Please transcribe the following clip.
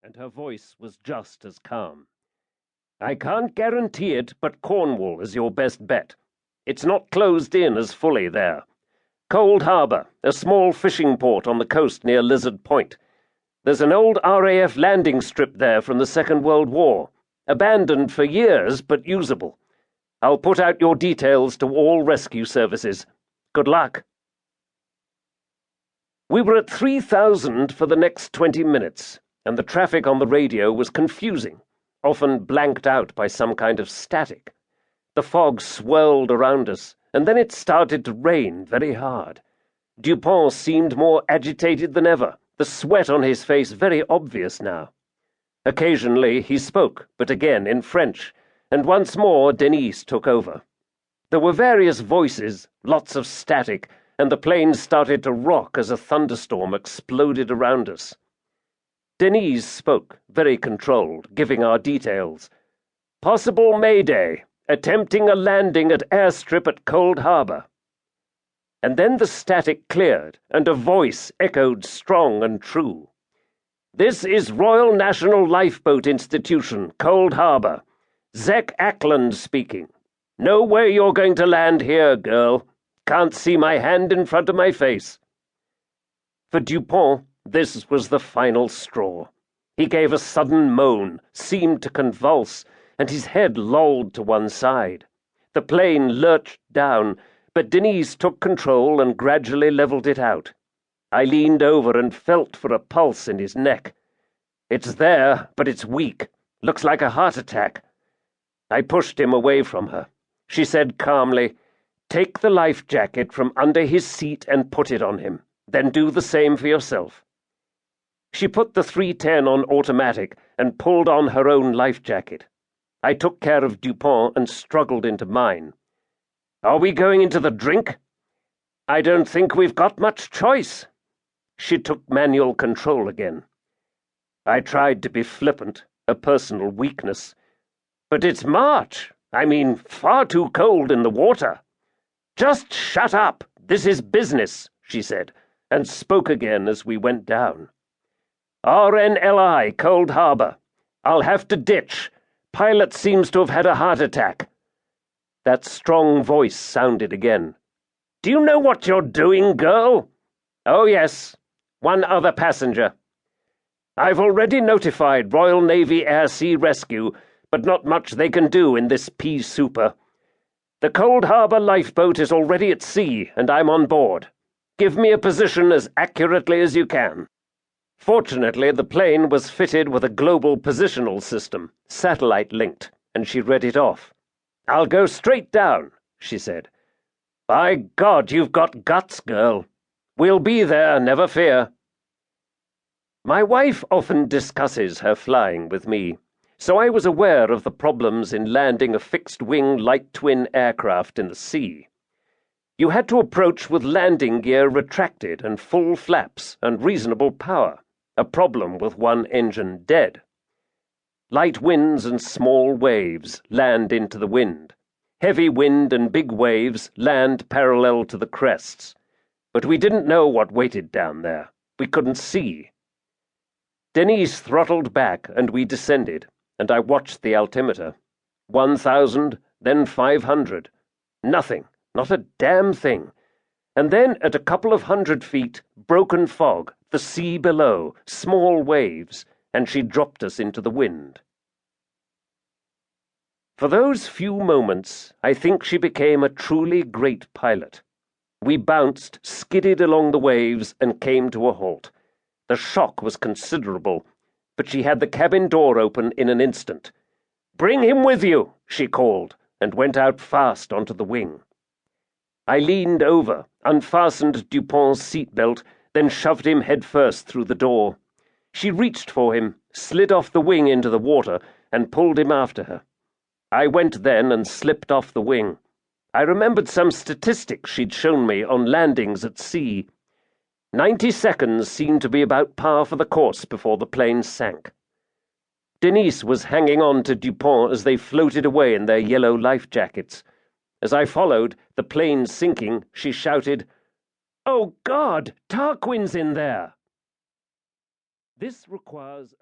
and her voice was just as calm. "I can't guarantee it, but Cornwall is your best bet. It's not closed in as fully there. Cold Harbour, a small fishing port on the coast near Lizard Point. There's an old RAF landing strip there from the Second World War, abandoned for years but usable. I'll put out your details to all rescue services. Good luck." We were at 3,000 for the next 20 minutes, and the traffic on the radio was confusing, often blanked out by some kind of static. The fog swirled around us, and then it started to rain very hard. Dupont seemed more agitated than ever, the sweat on his face very obvious now. Occasionally he spoke, but again in French, and once more Denise took over. There were various voices, lots of static, and the plane started to rock as a thunderstorm exploded around us. Denise spoke, very controlled, giving our details. "Possible Mayday. Attempting a landing at airstrip at Cold Harbour." And then the static cleared, and a voice echoed strong and true. "This is Royal National Lifeboat Institution, Cold Harbour. Zek Ackland speaking. Know where you're going to land here, girl. Can't see my hand in front of my face." For Dupont, this was the final straw. He gave a sudden moan, seemed to convulse, and his head lolled to one side. The plane lurched down, but Denise took control and gradually leveled it out. I leaned over and felt for a pulse in his neck. "It's there, but it's weak. Looks like a heart attack." I pushed him away from her. She said calmly, "Take the life jacket from under his seat and put it on him. Then do the same for yourself." She put the 310 on automatic and pulled on her own life jacket. I took care of Dupont and struggled into mine. "Are we going into the drink?" "I don't think we've got much choice." She took manual control again. I tried to be flippant, a personal weakness. "But it's March. I mean, far too cold in the water." "Just shut up. This is business," she said, and spoke again as we went down. "RNLI, Cold Harbour. I'll have to ditch. Pilot seems to have had a heart attack." That strong voice sounded again. "Do you know what you're doing, girl?" "Oh, yes. One other passenger." "I've already notified Royal Navy Air Sea Rescue, but not much they can do in this pea souper. The Cold Harbour lifeboat is already at sea, and I'm on board. Give me a position as accurately as you can." Fortunately, the plane was fitted with a global positional system, satellite-linked, and she read it off. "I'll go straight down," she said. "By God, you've got guts, girl. We'll be there, never fear." My wife often discusses her flying with me, so I was aware of the problems in landing a fixed-wing light-twin aircraft in the sea. You had to approach with landing gear retracted and full flaps and reasonable power, a problem with one engine dead. Light winds and small waves land into the wind. Heavy wind and big waves land parallel to the crests. But we didn't know what waited down there. We couldn't see. Denise throttled back and we descended, and I watched the altimeter. 1,000, then 500. Nothing, not a damn thing. And then, at a couple of 100 feet, broken fog, the sea below, small waves, and she dropped us into the wind. For those few moments, I think she became a truly great pilot. We bounced, skidded along the waves, and came to a halt. The shock was considerable, but she had the cabin door open in an instant. "Bring him with you," she called, and went out fast onto the wing. I leaned over, unfastened Dupont's seatbelt, then shoved him headfirst through the door. She reached for him, slid off the wing into the water, and pulled him after her. I went then and slipped off the wing. I remembered some statistics she'd shown me on landings at sea. 90 seconds seemed to be about par for the course before the plane sank. Denise was hanging on to Dupont as they floated away in their yellow life jackets. As I followed, the plane sinking, she shouted, "Oh, God! Tarquin's in there!" This requires a